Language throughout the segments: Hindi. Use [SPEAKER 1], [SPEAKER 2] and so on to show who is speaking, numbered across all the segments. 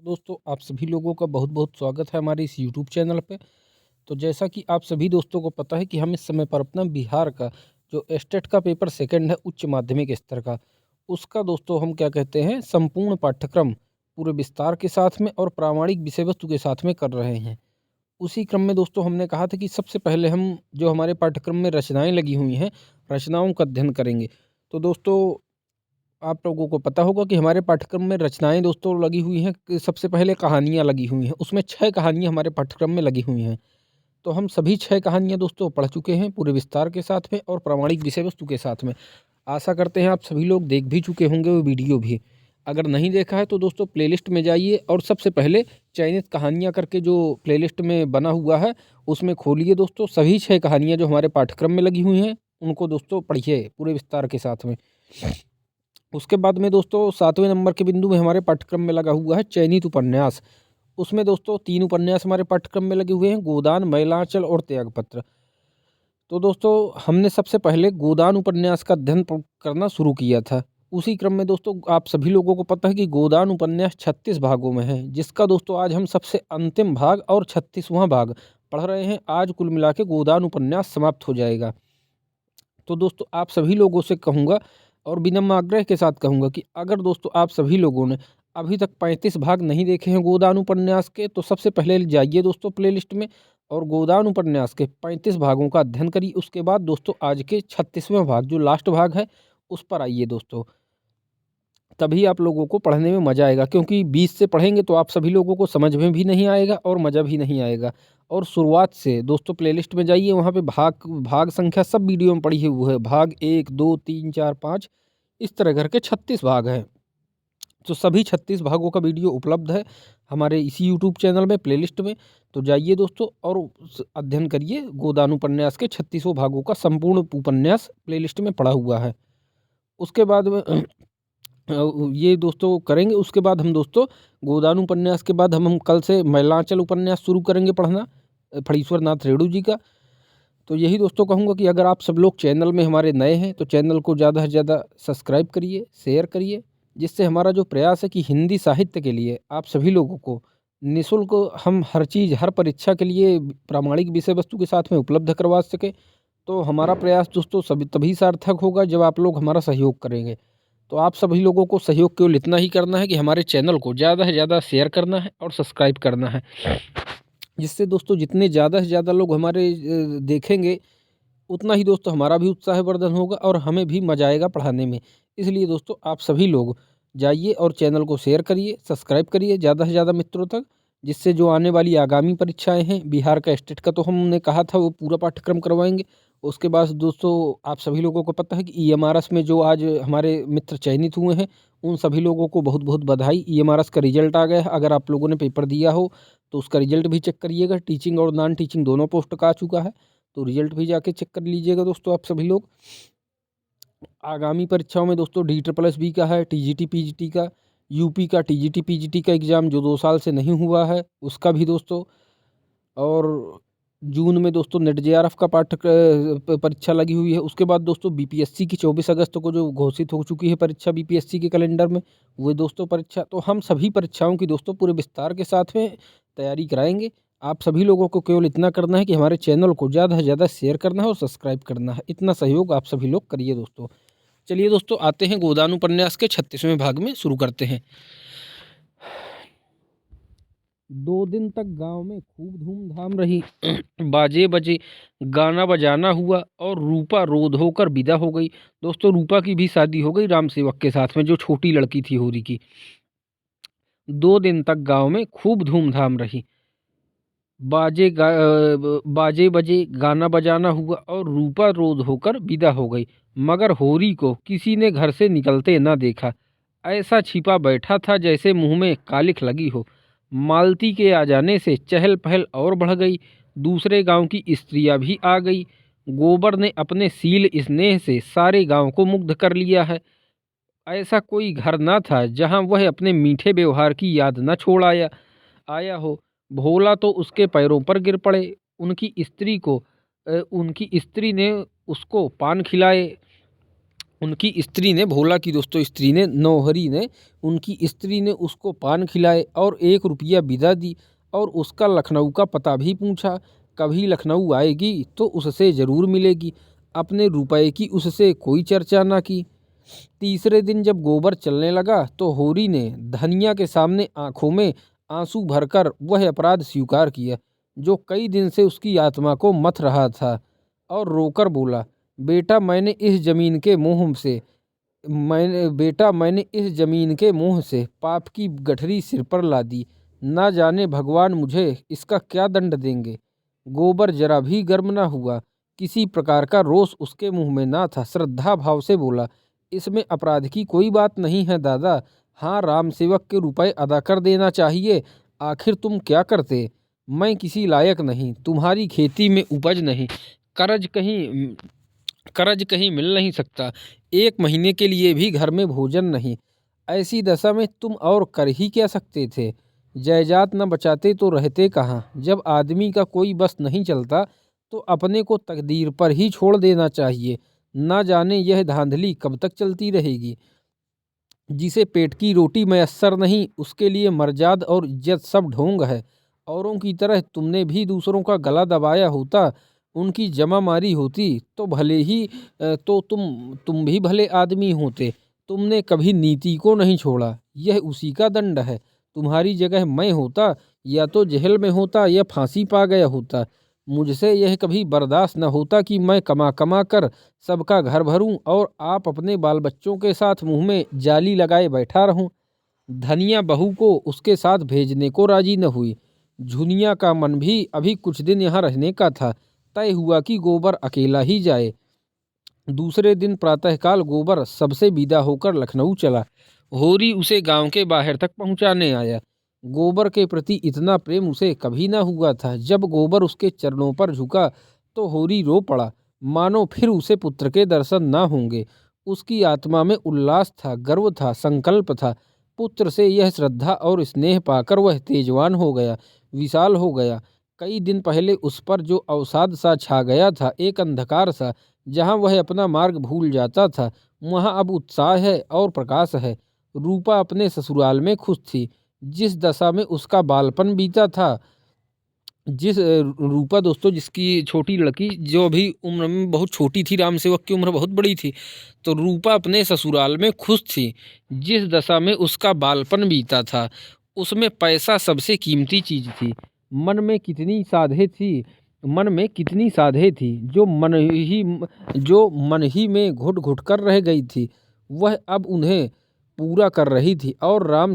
[SPEAKER 1] दोस्तों, आप सभी लोगों का बहुत-बहुत स्वागत है हमारे इस यूट्यूब चैनल पे। तो जैसा कि आप सभी दोस्तों को पता है कि हम इस समय पर अपना बिहार का जो एस्टेट का पेपर सेकंड है उच्च माध्यमिक स्तर का, उसका दोस्तों हम क्या कहते हैं संपूर्ण पाठ्यक्रम पूरे विस्तार के साथ में और प्रामाणिक विषय वस्तु के साथ में कर रहे हैं। उसी क्रम में दोस्तों हमने कहा था कि सबसे पहले हम जो हमारे पाठ्यक्रम में रचनाएँ लगी हुई हैं, रचनाओं का अध्ययन करेंगे। तो दोस्तों आप लोगों को पता होगा कि हमारे पाठ्यक्रम में रचनाएँ दोस्तों लगी हुई हैं कि सबसे पहले कहानियाँ लगी हुई हैं। उसमें 6 कहानियाँ हमारे पाठ्यक्रम में लगी हुई हैं। तो हम सभी 6 कहानियाँ दोस्तों पढ़ चुके हैं पूरे विस्तार के साथ में और प्रामाणिक विषय वस्तु के साथ में। आशा करते हैं आप सभी लोग देख भी चुके होंगे वो वीडियो भी। अगर नहीं देखा है तो दोस्तों प्लेलिस्ट में जाइए और सबसे पहले चयनित कहानियाँ करके जो प्लेलिस्ट में बना हुआ है, उसमें खोलिए दोस्तों सभी 6 कहानियाँ जो हमारे पाठ्यक्रम में लगी हुई हैं, उनको दोस्तों पढ़िए पूरे विस्तार के साथ में। उसके बाद में दोस्तों 7वें नंबर के बिंदु में हमारे पाठ्यक्रम में लगा हुआ है चयनित उपन्यास। उसमें दोस्तों 3 उपन्यास हमारे पाठ्यक्रम में लगे हुए हैं, गोदान, मैलांचल और त्यागपत्र। तो दोस्तों हमने सबसे पहले गोदान उपन्यास का अध्ययन करना शुरू किया था। उसी क्रम में दोस्तों आप सभी लोगों को पता है कि गोदान उपन्यास 36 भागों में है, जिसका दोस्तों आज हम सबसे अंतिम भाग और 36वां भाग पढ़ रहे हैं। आज कुल मिला के गोदान उपन्यास समाप्त हो जाएगा। तो दोस्तों आप सभी लोगों से कहूँगा और विनम्र आग्रह के साथ कहूँगा कि अगर दोस्तों आप सभी लोगों ने अभी तक 35 भाग नहीं देखे हैं गोदान उपन्यास के, तो सबसे पहले जाइए दोस्तों प्लेलिस्ट में और गोदान उपन्यास के 35 भागों का अध्ययन करिए। उसके बाद दोस्तों आज के 36वें भाग जो लास्ट भाग है उस पर आइए दोस्तों। तभी आप लोगों को पढ़ने में मज़ा आएगा, क्योंकि 20 से पढ़ेंगे तो आप सभी लोगों को समझ में भी नहीं आएगा और मज़ा भी नहीं आएगा। और शुरुआत से दोस्तों प्लेलिस्ट में जाइए, वहाँ पे भाग भाग संख्या सब वीडियो में पड़ी हुई है। भाग 1, 2, 3, 4, 5 इस तरह करके 36 भाग हैं। तो सभी 36 भागों का वीडियो उपलब्ध है हमारे इसी यूट्यूब चैनल में प्लेलिस्ट में। तो जाइए दोस्तों और अध्ययन करिए गोदान उपन्यास के 36 भागों का संपूर्ण उपन्यास प्लेलिस्ट में पड़ा हुआ है। उसके बाद में ये दोस्तों करेंगे। उसके बाद हम दोस्तों गोदान उपन्यास के बाद हम कल से मैलांचल उपन्यास शुरू करेंगे पढ़ना, फणीश्वर नाथ रेणु जी का। तो यही दोस्तों कहूँगा कि अगर आप सब लोग चैनल में हमारे नए हैं तो चैनल को ज़्यादा से ज़्यादा सब्सक्राइब करिए, शेयर करिए, जिससे हमारा जो प्रयास है कि हिंदी साहित्य के लिए आप सभी लोगों को निःशुल्क हम हर चीज़ हर परीक्षा के लिए प्रामाणिक विषय वस्तु के साथ में उपलब्ध करवा सके। तो हमारा प्रयास दोस्तों सभी तभी सार्थक होगा जब आप लोग हमारा सहयोग करेंगे। तो आप सभी लोगों को सहयोग केवल इतना ही करना है कि हमारे चैनल को ज़्यादा से ज़्यादा शेयर करना है और सब्सक्राइब करना है, जिससे दोस्तों जितने ज़्यादा से ज़्यादा लोग हमारे देखेंगे, उतना ही दोस्तों हमारा भी उत्साहवर्धन होगा और हमें भी मज़ा आएगा पढ़ाने में। इसलिए दोस्तों आप सभी लोग जाइए और चैनल को शेयर करिए, सब्सक्राइब करिए ज़्यादा से ज़्यादा मित्रों तक, जिससे जो आने वाली आगामी परीक्षाएँ हैं, बिहार का स्टेट का तो हमने कहा था वो पूरा पाठ्यक्रम करवाएँगे। उसके बाद दोस्तों आप सभी लोगों को पता है कि ईएमआरएस में जो आज हमारे मित्र चयनित हुए हैं, उन सभी लोगों को बहुत-बहुत बधाई। ईएमआरएस का रिज़ल्ट आ गया है। अगर आप लोगों ने पेपर दिया हो, तो उसका रिज़ल्ट भी चेक करिएगा। टीचिंग और नॉन टीचिंग दोनों पोस्ट का आ चुका है। तो रिजल्ट भी जाके चेक कर लीजिएगा दोस्तों आप सभी लोग। आगामी परीक्षाओं में दोस्तों DSSB का है, टीजीटी पीजीटी का, यूपी का टीजीटी पीजीटी का एग्ज़ाम जो 2 साल से नहीं हुआ है उसका भी दोस्तों। और जून में दोस्तों नेट जेआरएफ का परीक्षा लगी हुई है। उसके बाद दोस्तों बीपीएससी की 24 अगस्त को जो घोषित हो चुकी है परीक्षा बीपीएससी के कैलेंडर में, वो दोस्तों परीक्षा। तो हम सभी परीक्षाओं की दोस्तों पूरे विस्तार के साथ में तैयारी कराएंगे। आप सभी लोगों को केवल इतना करना है कि हमारे चैनल को ज़्यादा से ज़्यादा शेयर करना है और सब्सक्राइब करना है। इतना सहयोग आप सभी लोग करिए दोस्तों। चलिए दोस्तों आते हैं गोदान उपन्यास के 36वें भाग में, शुरू करते हैं। 2 दिन तक गांव में खूब धूमधाम रही। बाजे बजे, गाना बजाना हुआ और रूपा रोध होकर विदा हो गई। दोस्तों रूपा की भी शादी हो गई राम सेवक के साथ में, जो छोटी लड़की थी होरी की। 2 दिन तक गांव में खूब धूमधाम रही। बाजे बजे, गाना बजाना हुआ और रूपा रोध होकर विदा हो गई, मगर होरी को किसी ने घर से निकलते न देखा। ऐसा छिपा बैठा था जैसे मुंह में कालिख लगी हो। मालती के आ जाने से चहल पहल और बढ़ गई। दूसरे गांव की स्त्रियां भी आ गई। गोबर ने अपने सील स्नेह से सारे गांव को मुग्ध कर लिया है। ऐसा कोई घर न था जहां वह अपने मीठे व्यवहार की याद न छोड़ आया आया हो। भोला तो उसके पैरों पर गिर पड़े। उनकी स्त्री ने उसको पान खिलाए। उनकी स्त्री ने, भोला की दोस्तों स्त्री ने, नौहरी ने, उनकी स्त्री ने उसको पान खिलाए और 1 रुपया विदा दी और उसका लखनऊ का पता भी पूछा। कभी लखनऊ आएगी तो उससे ज़रूर मिलेगी। अपने रुपए की उससे कोई चर्चा ना की। तीसरे दिन जब गोबर चलने लगा तो होरी ने धनिया के सामने आंखों में आंसू भरकर वह अपराध स्वीकार किया जो कई दिन से उसकी आत्मा को मथ रहा था, और रोकर बोला, बेटा मैंने इस जमीन के मोह से पाप की गठरी सिर पर ला दी। ना जाने भगवान मुझे इसका क्या दंड देंगे। गोबर जरा भी गर्म ना हुआ। किसी प्रकार का रोष उसके मुंह में ना था। श्रद्धा भाव से बोला, इसमें अपराध की कोई बात नहीं है दादा। हाँ, राम सेवक के रुपए अदा कर देना चाहिए। आखिर तुम क्या करते? मैं किसी लायक नहीं, तुम्हारी खेती में उपज नहीं, कर्ज कहीं मिल नहीं सकता, 1 महीने के लिए भी घर में भोजन नहीं। ऐसी दशा में तुम और कर ही क्या सकते थे? जायदाद न बचाते तो रहते कहाँ? जब आदमी का कोई बस नहीं चलता तो अपने को तकदीर पर ही छोड़ देना चाहिए। ना जाने यह धांधली कब तक चलती रहेगी। जिसे पेट की रोटी मयस्सर नहीं, उसके लिए मर्जाद और इज्जत सब ढोंग है। औरों की तरह तुमने भी दूसरों का गला दबाया होता, उनकी जमा मारी होती तो भले ही तो तुम भी भले आदमी होते। तुमने कभी नीति को नहीं छोड़ा, यह उसी का दंड है। तुम्हारी जगह मैं होता, या तो जेल में होता या फांसी पा गया होता। मुझसे यह कभी बर्दाश्त न होता कि मैं कमा कमा कर सबका घर भरूं और आप अपने बाल बच्चों के साथ मुंह में जाली लगाए बैठा रहूं। धनिया बहू को उसके साथ भेजने को राजी न हुई। झुनिया का मन भी अभी कुछ दिन यहाँ रहने का था। तय हुआ कि गोबर अकेला ही जाए। दूसरे दिन प्रातःकाल गोबर सबसे विदा होकर लखनऊ चला। होरी उसे गांव के बाहर तक पहुंचाने आया। गोबर के प्रति इतना प्रेम उसे कभी न हुआ था। जब गोबर उसके चरणों पर झुका तो होरी रो पड़ा, मानो फिर उसे पुत्र के दर्शन न होंगे। उसकी आत्मा में उल्लास था, गर्व था, संकल्प था। पुत्र से यह श्रद्धा और स्नेह पाकर वह तेजवान हो गया, विशाल हो गया। कई दिन पहले उस पर जो अवसाद सा छा गया था, एक अंधकार सा, जहाँ वह अपना मार्ग भूल जाता था, वहाँ अब उत्साह है और प्रकाश है। रूपा अपने ससुराल में खुश थी। जिस दशा में उसका बालपन बीता था, रूपा दोस्तों, जिसकी छोटी लड़की जो अभी उम्र में बहुत छोटी थी, राम सेवक की उम्र बहुत बड़ी थी, तो रूपा अपने ससुराल में खुश थी। जिस दशा में उसका बालपन बीता था, उसमें पैसा सबसे कीमती चीज थी। मन में कितनी साधे थी जो मन ही में घुट घुट कर रह गई थी, वह अब उन्हें पूरा कर रही थी। और राम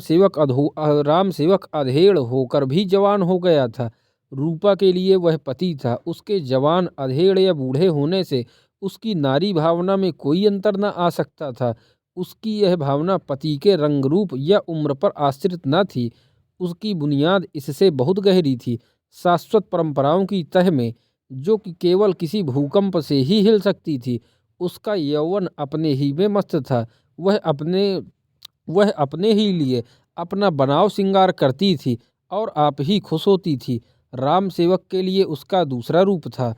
[SPEAKER 1] सेवक अधेड़ होकर भी जवान हो गया था। रूपा के लिए वह पति था। उसके जवान, अधेड़ या बूढ़े होने से उसकी नारी भावना में कोई अंतर न आ सकता था। उसकी यह भावना पति के रंग रूप या उम्र पर आश्रित न थी। उसकी बुनियाद इससे बहुत गहरी थी, शाश्वत परंपराओं की तह में, जो कि केवल किसी भूकंप से ही हिल सकती थी। उसका यौवन अपने ही में मस्त था। वह अपने ही लिए अपना बनाव श्रृंगार करती थी और आप ही खुश होती थी। राम सेवक के लिए उसका दूसरा रूप था।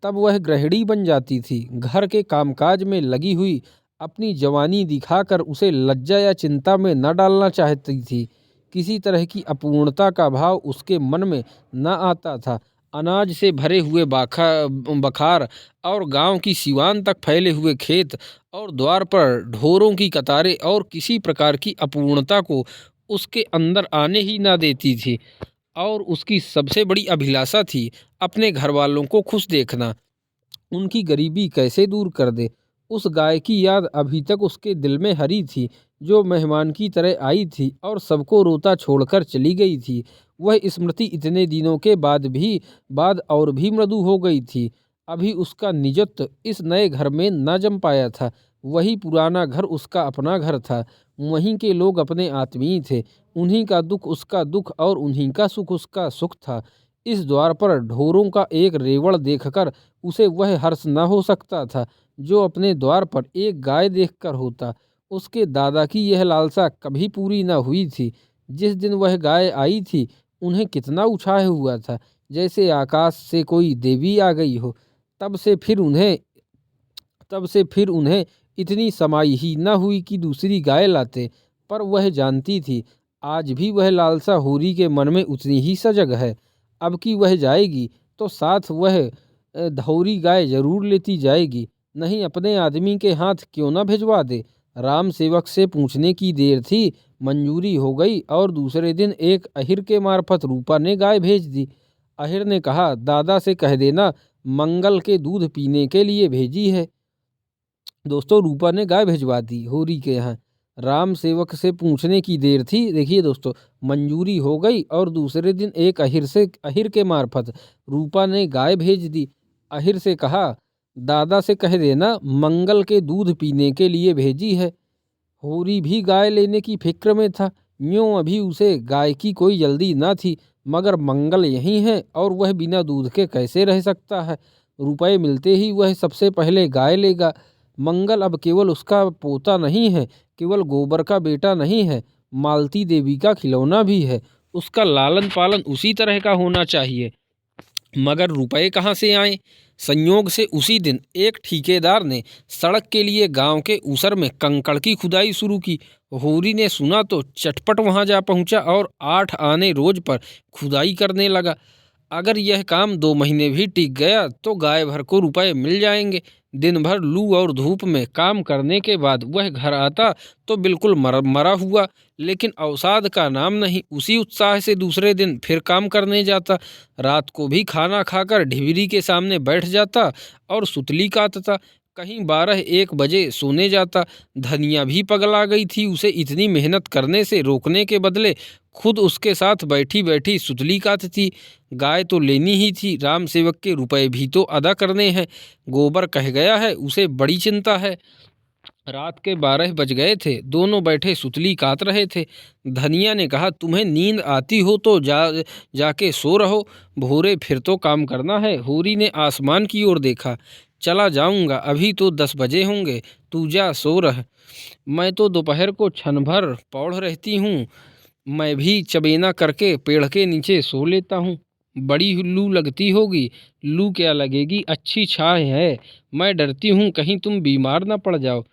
[SPEAKER 1] तब वह गृहिणी बन जाती थी। घर के कामकाज में लगी हुई अपनी जवानी दिखाकर उसे लज्जा या चिंता में न डालना चाहती थी। किसी तरह की अपूर्णता का भाव उसके मन में न आता था। अनाज से भरे हुए बखार और गांव की सिवान तक फैले हुए खेत और द्वार पर ढोरों की कतारें और किसी प्रकार की अपूर्णता को उसके अंदर आने ही ना देती थी। और उसकी सबसे बड़ी अभिलाषा थी अपने घर वालों को खुश देखना, उनकी गरीबी कैसे दूर कर दे। उस गाय की याद अभी तक उसके दिल में हरी थी, जो मेहमान की तरह आई थी और सबको रोता छोड़कर चली गई थी। वह स्मृति इतने दिनों के बाद और भी मृदु हो गई थी। अभी उसका निजत्व इस नए घर में न जम पाया था। वही पुराना घर उसका अपना घर था। वहीं के लोग अपने आत्मीय थे। उन्हीं का दुख उसका दुख और उन्हीं का सुख उसका सुख था। इस द्वार पर ढोरों का एक रेवड़ देखकर उसे वह हर्ष न हो सकता था जो अपने द्वार पर एक गाय देखकर होता। उसके दादा की यह लालसा कभी पूरी न हुई थी। जिस दिन वह गाय आई थी, उन्हें कितना उत्साह हुआ था, जैसे आकाश से कोई देवी आ गई हो। तब से फिर उन्हें इतनी समाई ही न हुई कि दूसरी गाय लाते, पर वह जानती थी आज भी वह लालसा होरी के मन में उतनी ही सजग है। अब की वह जाएगी तो साथ वह धौरी गाय जरूर लेती जाएगी, नहीं अपने आदमी के हाथ क्यों न भिजवा दे। राम सेवक से पूछने की देर थी, मंजूरी हो गई और दूसरे दिन एक अहिर के मार्फत रूपा ने गाय भेज दी। अहिर ने कहा, दादा से कह देना मंगल के दूध पीने के लिए भेजी है। दोस्तों, रूपा ने गाय भिजवा दी होरी के यहाँ। राम सेवक से पूछने की देर थी, देखिए दोस्तों, मंजूरी हो गई और दूसरे दिन एक अहिर के मार्फत रूपा ने गाय भेज दी। अहिर से कहा, दादा से कह देना मंगल के दूध पीने के लिए भेजी है। होरी भी गाय लेने की फिक्र में था। यूं अभी उसे गाय की कोई जल्दी न थी, मगर मंगल यही है और वह बिना दूध के कैसे रह सकता है। रुपए मिलते ही वह सबसे पहले गाय लेगा। मंगल अब केवल उसका पोता नहीं है, केवल गोबर का बेटा नहीं है, मालती देवी का खिलौना भी है। उसका लालन पालन उसी तरह का होना चाहिए। मगर रुपए कहाँ से आए? संयोग से उसी दिन एक ठेकेदार ने सड़क के लिए गांव के ऊसर में कंकड़ की खुदाई शुरू की। होरी ने सुना तो चटपट वहां जा पहुंचा और 8 आने रोज पर खुदाई करने लगा। अगर यह काम 2 महीने भी टिक गया तो गाय भर को रुपए मिल जाएंगे। दिन भर लू और धूप में काम करने के बाद वह घर आता तो बिल्कुल मरा हुआ, लेकिन अवसाद का नाम नहीं। उसी उत्साह से दूसरे दिन फिर काम करने जाता। रात को भी खाना खाकर ढिबरी के सामने बैठ जाता और सुतली काटता। कहीं 12-1 बजे सोने जाता। धनिया भी पगला गई थी उसे इतनी मेहनत करने से रोकने के बदले खुद उसके साथ बैठी बैठी सुतली काटती। गाय तो लेनी ही थी, राम सेवक के रुपए भी तो अदा करने हैं। गोबर कह गया है, उसे बड़ी चिंता है। रात के 12 बज गए थे, दोनों बैठे सुतली काट रहे थे। धनिया ने कहा, तुम्हें नींद आती हो तो जाके सो रहो, भोरे फिर तो काम करना है। होरी ने आसमान की ओर देखा। चला जाऊंगा, अभी तो 10 बजे होंगे, तू जा सो रह। मैं तो दोपहर को क्षण भर पौड़ रहती हूँ, मैं भी चबेना करके पेड़ के नीचे सो लेता हूँ। बड़ी लू लगती होगी। लू क्या लगेगी, अच्छी छाह है। मैं डरती हूँ कहीं तुम बीमार न पड़ जाओ।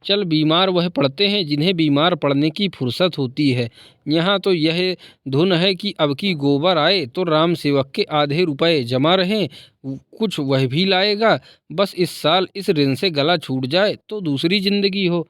[SPEAKER 1] चल, बीमार वह पड़ते हैं जिन्हें बीमार पड़ने की फुर्सत होती है। यहाँ तो यह धुन है कि अब की गोबर आए तो राम सेवक के आधे रुपए जमा रहें, कुछ वह भी लाएगा। बस इस साल इस ऋण से गला छूट जाए तो दूसरी जिंदगी हो।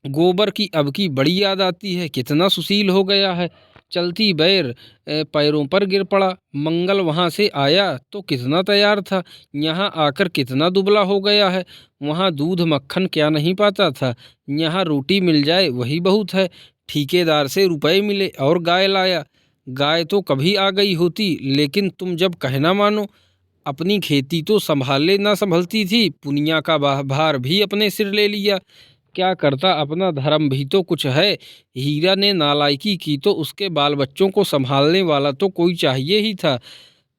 [SPEAKER 1] गोबर की अब की बड़ी याद आती है, कितना सुशील हो गया है। चलती बैर पैरों पर गिर पड़ा। मंगल वहां से आया तो कितना तैयार था, यहाँ आकर कितना दुबला हो गया है। वहाँ दूध मक्खन क्या नहीं पाता था, यहाँ रोटी मिल जाए वही बहुत है। ठेकेदार से रुपए मिले और गाय लाया। गाय तो कभी आ गई होती, लेकिन तुम जब कहना मानो। अपनी खेती तो संभाले ना संभलती थी, पुनिया का भार भी अपने सिर ले लिया। क्या करता, अपना धर्म भी तो कुछ है। हीरा ने नालायकी की तो उसके बाल बच्चों को संभालने वाला तो कोई चाहिए ही था।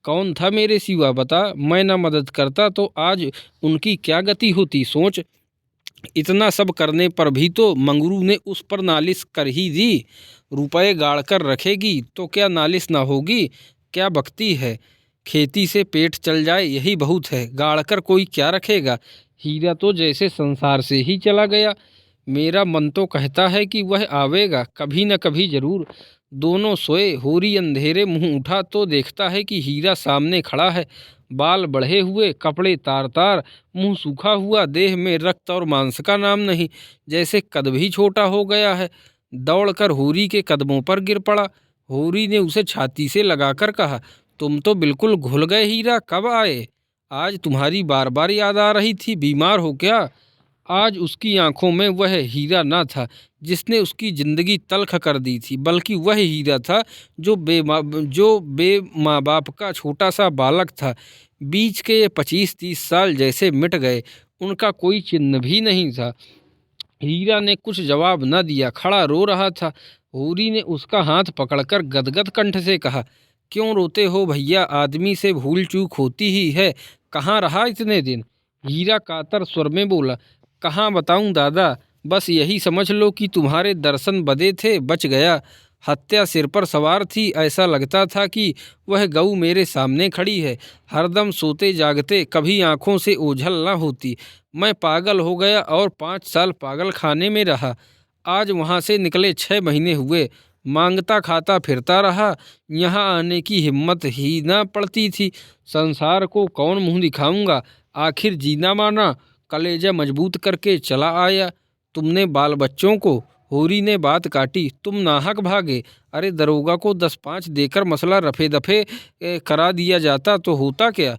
[SPEAKER 1] कौन था मेरे सिवा, बता। मैं न मदद करता तो आज उनकी क्या गति होती, सोच। इतना सब करने पर भी तो मंगरू ने उस पर नालिश कर ही दी। रुपए गाड़ कर रखेगी तो क्या नालिश ना होगी। क्या बकती है, खेती से पेट चल जाए यही बहुत है, गाड़ कर कोई क्या रखेगा। हीरा तो जैसे संसार से ही चला गया। मेरा मन तो कहता है कि वह आवेगा कभी न कभी जरूर। दोनों सोए। होरी अंधेरे मुंह उठा तो देखता है कि हीरा सामने खड़ा है। बाल बढ़े हुए, कपड़े तार तार, मुंह सूखा हुआ, देह में रक्त और मांस का नाम नहीं, जैसे कद भी छोटा हो गया है। दौड़कर होरी के कदमों पर गिर पड़ा। होरी ने उसे छाती से लगाकर कहा, तुम तो बिल्कुल घुल गए हीरा, कब आए? आज तुम्हारी बार बार याद आ रही थी, बीमार हो क्या? आज उसकी आंखों में वह हीरा न था जिसने उसकी जिंदगी तल्ख कर दी थी, बल्कि वह हीरा था जो बे माँ बाप का छोटा सा बालक था। बीच के ये 25-30 साल जैसे मिट गए, उनका कोई चिन्ह भी नहीं था। हीरा ने कुछ जवाब न दिया, खड़ा रो रहा था। होरी ने उसका हाथ पकड़कर गदगद कंठ से कहा, क्यों रोते हो भैया, आदमी से भूल चूक होती ही है। कहाँ रहा इतने दिन? हीरा कातर स्वर में बोला, कहाँ बताऊं दादा, बस यही समझ लो कि तुम्हारे दर्शन बदे थे, बच गया। हत्या सिर पर सवार थी। ऐसा लगता था कि वह गऊ मेरे सामने खड़ी है, हरदम सोते जागते, कभी आंखों से ओझल न होती। मैं पागल हो गया और 5 साल पागल खाने में रहा। आज वहाँ से निकले 6 महीने हुए। मांगता खाता फिरता रहा, यहाँ आने की हिम्मत ही न पड़ती थी। संसार को कौन मुँह दिखाऊंगा, आखिर जीना माना, कलेजा मजबूत करके चला आया। तुमने बाल बच्चों को, होरी ने बात काटी, तुम नाहक भागे। अरे दरोगा को 10-5 देकर मसला रफे दफे करा दिया जाता तो होता क्या।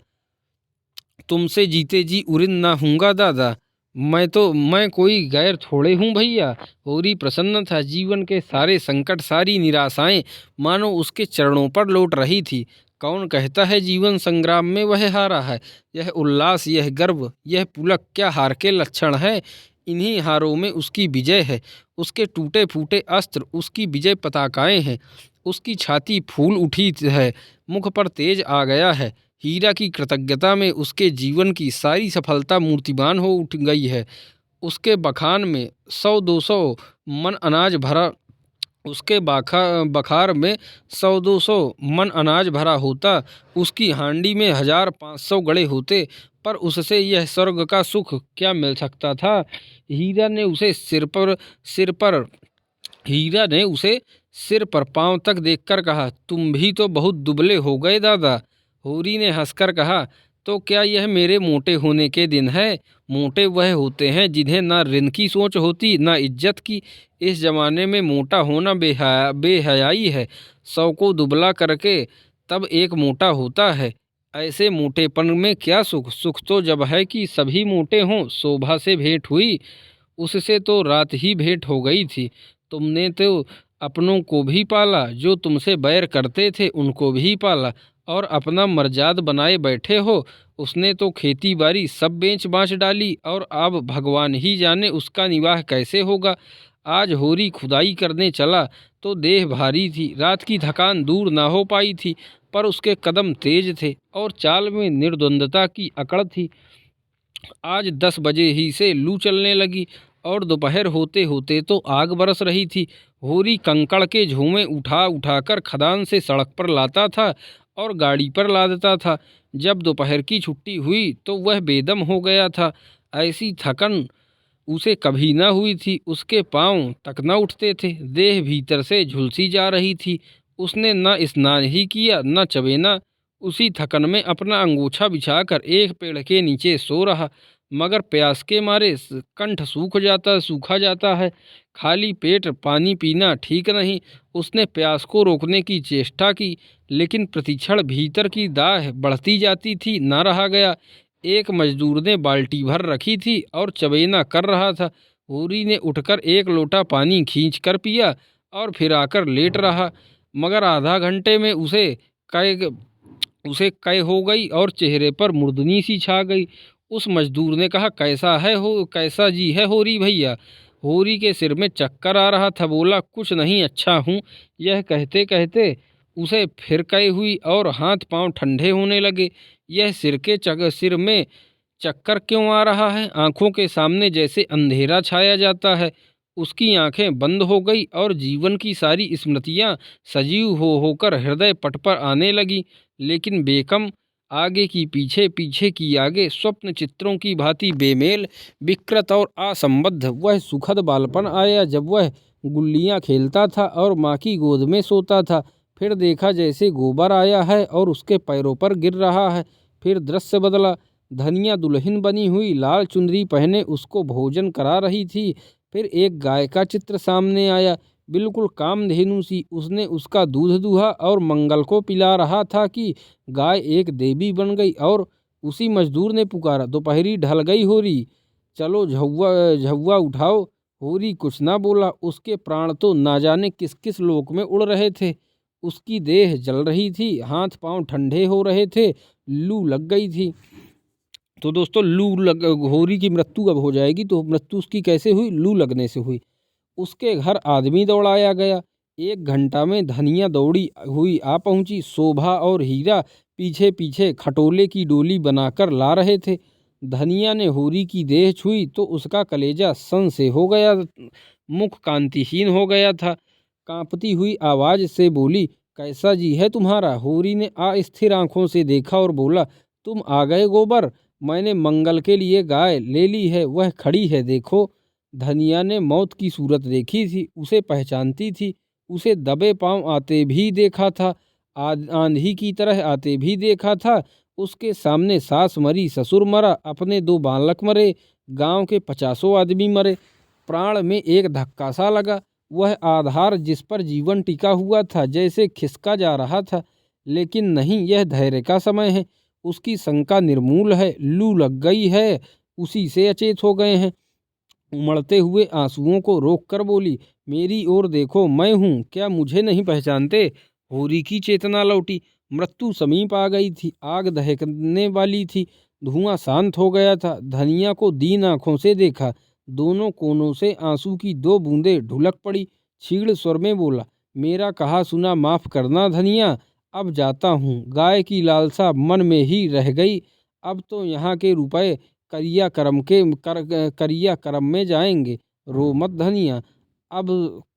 [SPEAKER 1] तुमसे जीते जी उरिन ना हूँगा दादा। मैं कोई गैर थोड़े हूँ भैया। होरी प्रसन्न था। जीवन के सारे संकट, सारी निराशाएं मानो उसके चरणों पर लौट रही थी। कौन कहता है जीवन संग्राम में वह हारा है। यह उल्लास, यह गर्व, यह पुलक क्या हार के लक्षण है। इन्हीं हारों में उसकी विजय है। उसके टूटे फूटे अस्त्र उसकी विजय पताकाएं हैं। उसकी छाती फूल उठी है, मुख पर तेज आ गया है। हीरा की कृतज्ञता में उसके जीवन की सारी सफलता मूर्तिमान हो उठ गई है। उसके बखान में 100-200 मन अनाज भरा उसके बखार में 100-200 मन अनाज भरा होता। उसकी हांडी में 1000-500 गड़े होते। पर उससे यह स्वर्ग का सुख क्या मिल सकता था। सिर पर हीरा ने उसे सिर पर पांव तक देखकर कहा, तुम भी तो बहुत दुबले हो गए दादा। होरी ने हंसकर कहा, तो क्या यह मेरे मोटे होने के दिन है। मोटे वह होते हैं जिन्हें ना ऋण की सोच होती, ना इज्जत की। इस जमाने में मोटा होना बेहयाई है। 100 को दुबला करके तब एक मोटा होता है। ऐसे मोटेपन में क्या सुख। सुख तो जब है कि सभी मोटे हों। शोभा से भेंट हुई, उससे तो रात ही भेंट हो गई थी। तुमने तो अपनों को भी पाला, जो तुमसे बैर करते थे उनको भी पाला, और अपना मर्जाद बनाए बैठे हो। उसने तो खेती बाड़ी सब बेच बाँच डाली, और अब भगवान ही जाने उसका निवाह कैसे होगा। आज होरी खुदाई करने चला तो देह भारी थी। रात की थकान दूर ना हो पाई थी, पर उसके कदम तेज थे और चाल में निर्द्वंदता की अकड़ थी। आज 10 बजे ही से लू चलने लगी और दोपहर होते होते तो आग बरस रही थी। होरी कंकड़ के झूमे उठा उठाकर खदान से सड़क पर लाता था और गाड़ी पर लादता था। जब दोपहर की छुट्टी हुई तो वह बेदम हो गया था। ऐसी थकन उसे कभी न हुई थी। उसके पांव तक न उठते थे, देह भीतर से झुलसी जा रही थी। उसने न स्नान ही किया न चबेना। उसी थकन में अपना अंगोछा बिछाकर एक पेड़ के नीचे सो रहा, मगर प्यास के मारे कंठ सूखा जाता है। खाली पेट पानी पीना ठीक नहीं। उसने प्यास को रोकने की चेष्टा की, लेकिन प्रतिक्षण भीतर की दाह बढ़ती जाती थी। न रहा गया। एक मजदूर ने बाल्टी भर रखी थी और चबेना कर रहा था। होरी ने उठकर एक लोटा पानी खींच कर पिया और फिर आकर लेट रहा, मगर आधा घंटे में उसे कै हो गई और चेहरे पर मुर्दनी सी छा गई। उस मजदूर ने कहा, कैसा जी है होरी भैया। होरी के सिर में चक्कर आ रहा था। बोला, कुछ नहीं, अच्छा हूँ। यह कहते कहते उसे फिर कै हुई और हाथ पांव ठंडे होने लगे। यह सिर में चक्कर क्यों आ रहा है। आंखों के सामने जैसे अंधेरा छाया जाता है। उसकी आंखें बंद हो गई और जीवन की सारी स्मृतियां सजीव हो होकर हृदय पट पर आने लगी, लेकिन बेकम, आगे की पीछे, पीछे की आगे, स्वप्न चित्रों की भांति बेमेल, विकृत और असंबद्ध। वह सुखद बालपन आया जब वह गुल्लियां खेलता था और माँ की गोद में सोता था। फिर देखा जैसे गोबर आया है और उसके पैरों पर गिर रहा है। फिर दृश्य बदला। धनिया दुल्हन बनी हुई लाल चुंदरी पहने उसको भोजन करा रही थी। फिर एक गाय का चित्र सामने आया, बिल्कुल कामधेनु सी। उसने उसका दूध दुहा और मंगल को पिला रहा था कि गाय एक देवी बन गई। और उसी मजदूर ने पुकारा, दोपहरी ढल गई होरी, चलो झौवा झौवा उठाओ। होरी कुछ ना बोला। उसके प्राण तो ना जाने किस किस लोक में उड़ रहे थे। उसकी देह जल रही थी, हाथ पांव ठंडे हो रहे थे, लू लग गई थी। तो दोस्तों, होरी की मृत्यु अब हो जाएगी। तो मृत्यु उसकी कैसे हुई? लू लगने से हुई। उसके घर आदमी दौड़ाया गया। 1 घंटा में धनिया दौड़ी हुई आ पहुंची। शोभा और हीरा पीछे पीछे खटोले की डोली बनाकर ला रहे थे। धनिया ने होरी की देह छुई तो उसका कलेजा सन से हो गया, मुख कांतिहीन हो गया था। कांपती हुई आवाज़ से बोली, कैसा जी है तुम्हारा? होरी ने अस्थिर आंखों से देखा और बोला, तुम आ गए गोबर। मैंने मंगल के लिए गाय ले ली है, वह खड़ी है देखो। धनिया ने मौत की सूरत देखी थी, उसे पहचानती थी। उसे दबे पांव आते भी देखा था, आंधी की तरह आते भी देखा था। उसके सामने सास मरी, ससुर मरा, अपने 2 बालक मरे, गांव के 50 आदमी मरे। प्राण में एक धक्का सा लगा। वह आधार जिस पर जीवन टिका हुआ था जैसे खिसका जा रहा था। लेकिन नहीं, यह धैर्य का समय है। उसकी शंका निर्मूल है। लू लग गई है, उसी से अचेत हो गए हैं। उमड़ते हुए आंसुओं को रोककर बोली, मेरी ओर देखो, मैं हूँ, क्या मुझे नहीं पहचानते? होरी की चेतना लौटी। मृत्यु समीप आ गई थी, आग दहकने वाली थी, धुआं शांत हो गया था। धनिया को दीन आंखों से देखा। दोनों कोनों से आंसू की 2 बूंदें ढुलक पड़ी। छीड़ स्वर में बोला, मेरा कहा सुना माफ करना धनिया, अब जाता हूँ। गाय की लालसा मन में ही रह गई। अब तो यहाँ के रुपए करिया करम में जाएंगे। रो मत धनिया, अब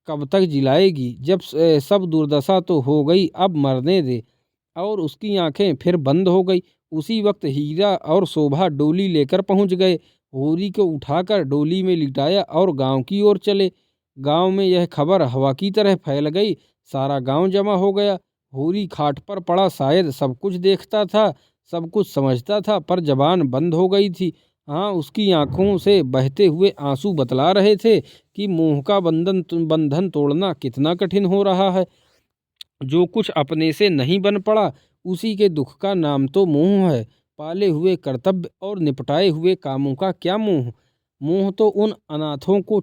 [SPEAKER 1] कब तक जिलाएगी? जब सब दुर्दशा तो हो गई, अब मरने दे। और उसकी आंखें फिर बंद हो गई। उसी वक्त हीरा और शोभा डोली लेकर पहुंच गए। होरी को उठाकर डोली में लिटाया और गांव की ओर चले। गांव में यह खबर हवा की तरह फैल गई। सारा गांव जमा हो गया। होरी खाट पर पड़ा, शायद सब कुछ देखता था, सब कुछ समझता था, पर जबान बंद हो गई थी। हाँ, उसकी आंखों से बहते हुए आंसू बतला रहे थे कि मोह का बंधन तोड़ना कितना कठिन हो रहा है। जो कुछ अपने से नहीं बन पड़ा, उसी के दुख का नाम तो मोह है। पाले हुए कर्तव्य और निपटाए हुए कामों का क्या मोह? मोह तो उन अनाथों को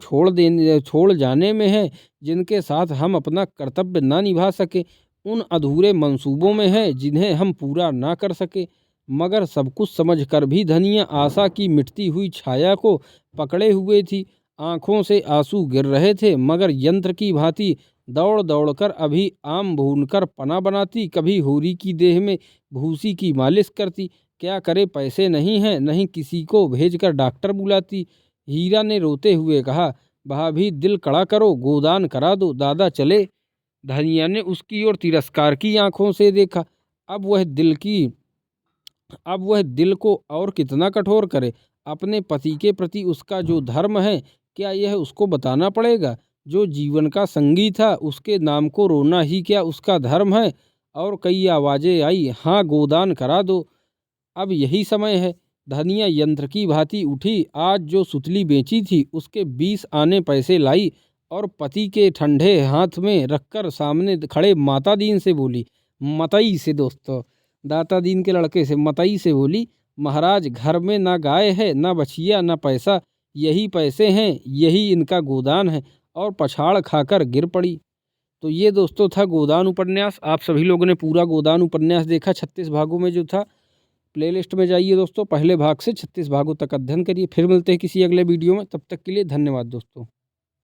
[SPEAKER 1] छोड़ जाने में है जिनके साथ हम अपना कर्तव्य ना निभा सके। उन अधूरे मंसूबों में है जिन्हें हम पूरा ना कर सके। मगर सब कुछ समझकर भी धनिया आशा की मिटती हुई छाया को पकड़े हुए थी। आंखों से आंसू गिर रहे थे, मगर यंत्र की भांति दौड़ दौड़कर अभी आम भूनकर पना बनाती, कभी होरी की देह में भूसी की मालिश करती। क्या करे, पैसे नहीं हैं, नहीं किसी को भेजकर डॉक्टर बुलाती। हीरा ने रोते हुए कहा, भाभी दिल कड़ा करो, गोदान करा दो, दादा चले। धनिया ने उसकी ओर तिरस्कार की आंखों से देखा। अब वह दिल को और कितना कठोर करे। अपने पति के प्रति उसका जो धर्म है, क्या यह उसको बताना पड़ेगा? जो जीवन का संगी था, उसके नाम को रोना ही क्या उसका धर्म है? और कई आवाजें आई, हाँ गोदान करा दो, अब यही समय है। धनिया यंत्र की भांति उठी। आज जो सुतली बेची थी उसके 20 आने पैसे लाई और पति के ठंडे हाथ में रखकर सामने खड़े माता दीन से बोली, मतई से, दोस्तों दाता दीन के लड़के से, मतई से बोली, महाराज घर में ना गाय है, ना बछिया, ना पैसा, यही पैसे हैं, यही इनका गोदान है। और पछाड़ खाकर गिर पड़ी। तो ये दोस्तों था गोदान उपन्यास। आप सभी लोगों ने पूरा गोदान उपन्यास देखा, 36 भागों में जो था। प्लेलिस्ट में जाइए दोस्तों, पहले भाग से 36 भागों तक अध्ययन करिए। फिर मिलते हैं किसी अगले वीडियो में, तब तक के लिए धन्यवाद दोस्तों।